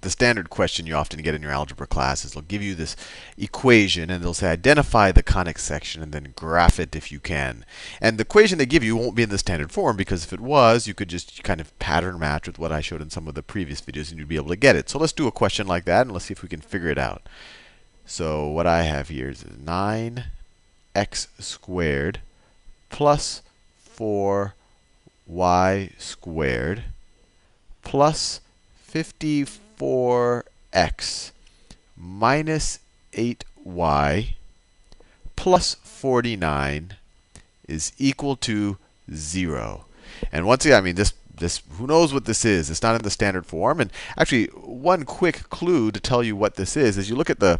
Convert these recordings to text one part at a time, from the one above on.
the standard question you often get in your algebra class is they'll give you this equation and they'll say identify the conic section and then graph it if you can. And the equation they give you won't be in the standard form because if it was, you could just kind of pattern match with what I showed in some of the previous videos and you'd be able to get it. So let's do a question like that and let's see if we can figure it out. So what I have here is 9x squared plus 4y squared plus 54x minus 8y plus 49 is equal to 0. And once again, I mean, this who knows what this is? It's not in the standard form. And actually, one quick clue to tell you what this is you look at the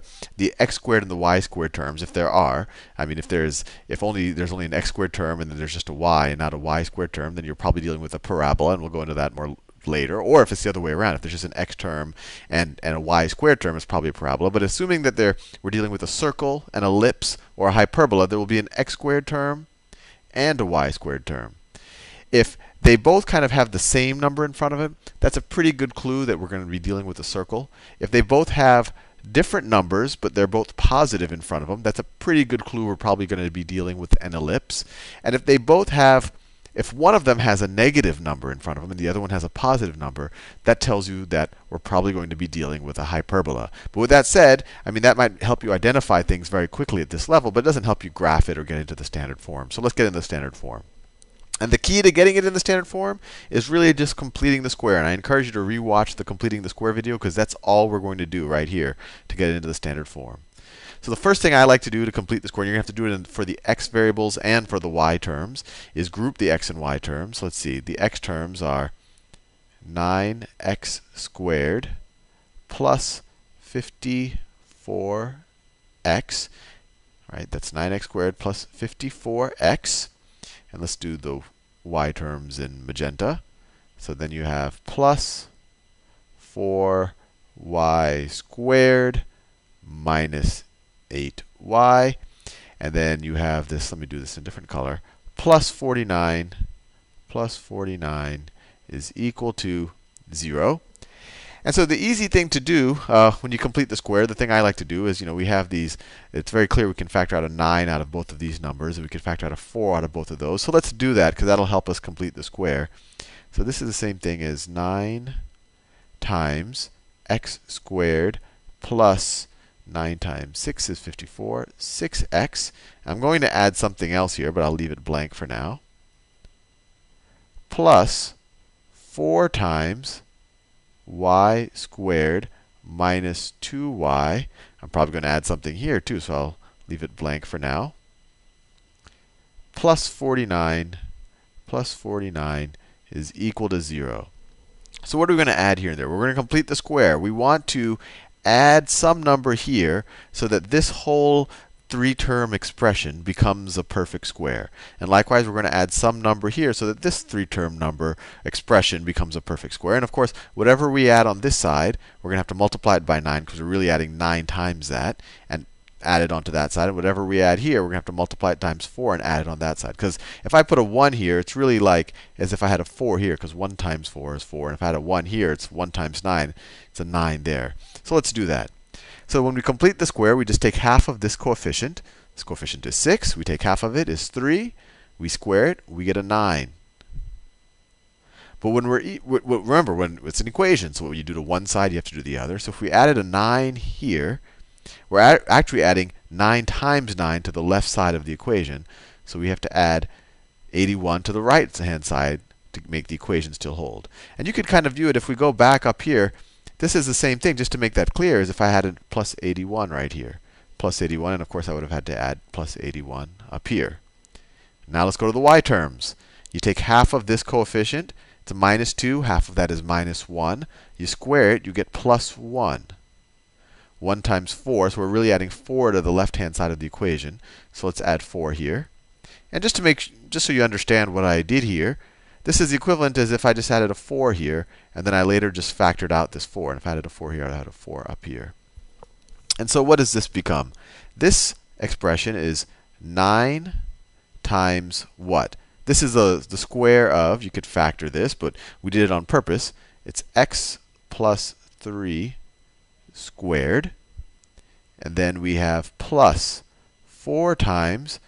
x squared and the y squared terms, if there are. I mean, if there's only an x squared term and then there's just a y and not a y squared term, then you're probably dealing with a parabola, and we'll go into that more later. Or if it's the other way around, if there's just an x term and a y squared term, it's probably a parabola. But assuming that we're dealing with a circle, an ellipse, or a hyperbola, there will be an x squared term and a y squared term. If they both kind of have the same number in front of it, that's a pretty good clue that we're going to be dealing with a circle. If they both have different numbers, but they're both positive in front of them, that's a pretty good clue we're probably going to be dealing with an ellipse. And if they both have, if one of them has a negative number in front of them and the other one has a positive number, that tells you that we're probably going to be dealing with a hyperbola. But with that said, I mean, that might help you identify things very quickly at this level, but it doesn't help you graph it or get into the standard form. So let's get into the standard form. And the key to getting it in the standard form is really just completing the square. And I encourage you to rewatch the completing the square video because that's all we're going to do right here to get it into the standard form. So the first thing I like to do to complete the square, and you're going to have to do it for the x variables and for the y terms, is group the x and y terms. Let's see. The x terms are 9x squared plus 54x. Right? That's 9x squared plus 54x. And let's do the y terms in magenta. So then you have plus 4y squared minus 8y. And then you have this, let me do this in a different color, plus 49 is equal to 0. And so the easy thing to do when you complete the square, the thing I like to do is, we have these. It's very clear we can factor out a 9 out of both of these numbers, and we can factor out a 4 out of both of those. So let's do that because that'll help us complete the square. So this is the same thing as 9 times x squared plus 9 times 6 is 54, 6x. I'm going to add something else here, but I'll leave it blank for now. Plus 4 times y squared minus 2y. I'm probably going to add something here too, so I'll leave it blank for now. Plus 49 is equal to 0. So what are we going to add here and there? We're going to complete the square. We want to add some number here so that this whole 3-term expression becomes a perfect square. And likewise, we're going to add some number here so that this 3-term number expression becomes a perfect square. And of course, whatever we add on this side, we're going to have to multiply it by 9 because we're really adding 9 times that and add it onto that side. And whatever we add here, we're going to have to multiply it times 4 and add it on that side. Because if I put a 1 here, it's really like as if I had a 4 here, because 1 times 4 is 4. And if I had a 1 here, it's 1 times 9. It's a 9 there. So let's do that. So when we complete the square, we just take half of this coefficient. This coefficient is 6. We take half of it is 3. We square it. We get a 9. But when remember, when it's an equation, so what you do to one side, you have to do the other. So if we added a 9 here, we're actually adding 9 times 9 to the left side of the equation. So we have to add 81 to the right-hand side to make the equation still hold. And you could kind of view it if we go back up here. This is the same thing, just to make that clear, as if I had a plus 81 right here. Plus 81, and of course I would have had to add plus 81 up here. Now let's go to the y terms. You take half of this coefficient. It's a minus 2. Half of that is minus 1. You square it, you get plus 1. 1 times 4, so we're really adding 4 to the left-hand side of the equation. So let's add 4 here. And just so you understand what I did here, this is equivalent as if I just added a 4 here, and then I later just factored out this 4. And if I added a 4 here, I'd add a 4 up here. And so what does this become? This expression is 9 times what? This is the square of, you could factor this, but we did it on purpose. It's x plus 3 squared. And then we have plus 4 times,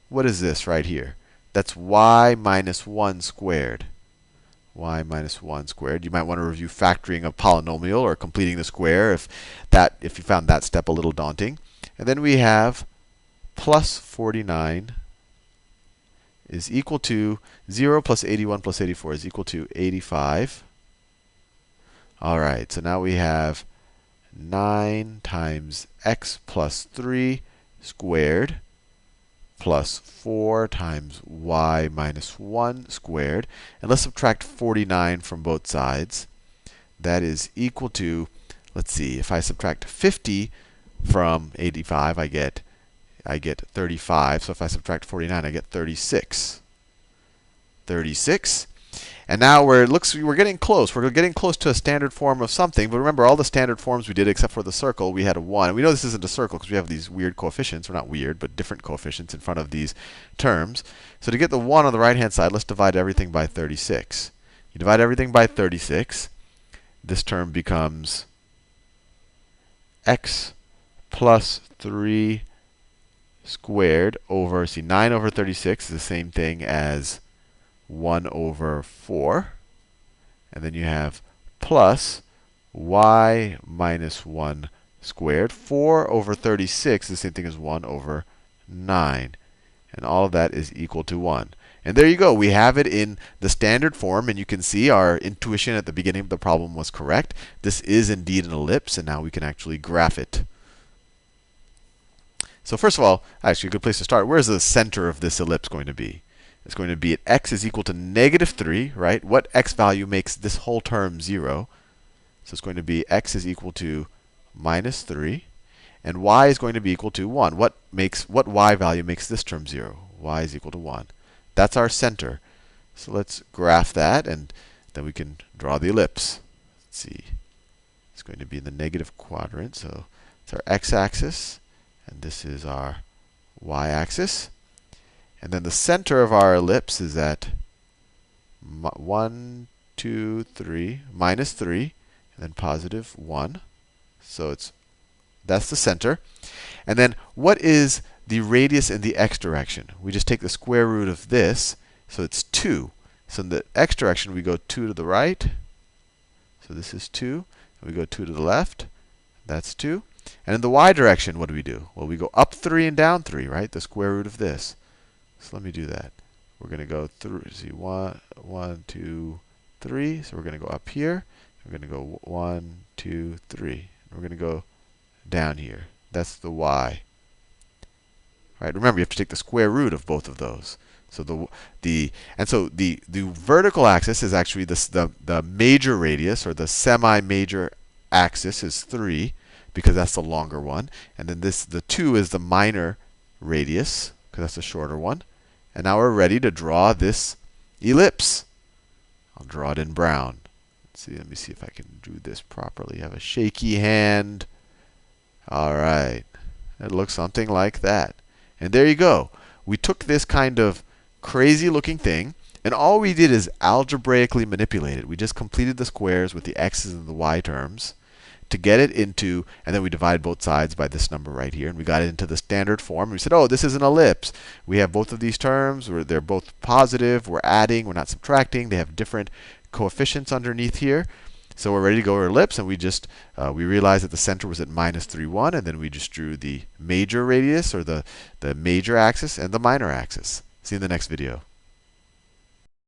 what is this right here? That's y minus 1 squared. Y minus 1 squared. You might want to review factoring a polynomial or completing the square if you found that step a little daunting. And then we have plus 49 is equal to 0 plus 81 plus 84 is equal to 85. All right, so now we have 9 times x plus 3 squared plus 4 times y minus 1 squared. And let's subtract 49 from both sides. That is equal to, let's see, if I subtract 50 from 85, I get 35. So if I subtract 49, I get 36. 36. And now we're getting close. We're getting close to a standard form of something. But remember, all the standard forms we did except for the circle, we had a 1. And we know this isn't a circle because we have these weird coefficients. Or not weird, but different coefficients in front of these terms. So to get the 1 on the right-hand side, let's divide everything by 36. You divide everything by 36. This term becomes x plus 3 squared over, see, 9 over 36 is the same thing as 1 over 4. And then you have plus y minus 1 squared. 4 over 36 is the same thing as 1 over 9. And all of that is equal to 1. And there you go. We have it in the standard form. And you can see our intuition at the beginning of the problem was correct. This is indeed an ellipse. And now we can actually graph it. So first of all, actually a good place to start. Where's the center of this ellipse going to be? It's going to be at x is equal to negative 3, right? What x value makes this whole term 0? So it's going to be x is equal to minus 3. And y is going to be equal to 1. What y value makes this term 0? Y is equal to 1. That's our center. So let's graph that, and then we can draw the ellipse. Let's see. It's going to be in the negative quadrant. So it's our x-axis. And this is our y-axis. And then the center of our ellipse is at 1, 2, 3, minus 3, and then positive 1. So that's the center. And then what is the radius in the x direction? We just take the square root of this. So it's 2. So in the x direction, we go 2 to the right. So this is 2. And we go 2 to the left. That's 2. And in the y direction, what do? Well, we go up 3 and down 3, right? The square root of this. So let me do that. We're going to go through, see, 1, 2, 3. So we're going to go up here. We're going to go 1, 2, 3. And we're going to go down here. That's the y. Right? Remember, you have to take the square root of both of those. So the vertical axis is actually the major radius, or the semi-major axis is 3, because that's the longer one. And then the 2 is the minor radius, because that's the shorter one. And now we're ready to draw this ellipse. I'll draw it in brown. Let me see if I can do this properly. I have a shaky hand. All right. It looks something like that. And there you go. We took this kind of crazy looking thing, and all we did is algebraically manipulate it. We just completed the squares with the x's and the y terms to get it into, and then we divide both sides by this number right here, and we got it into the standard form. We said, oh, this is an ellipse. We have both of these terms. They're both positive. We're adding. We're not subtracting. They have different coefficients underneath here. So we're ready to go to ellipse, and we realized that the center was at minus 3, 1, and then we just drew the major radius, or the major axis, and the minor axis. See you in the next video.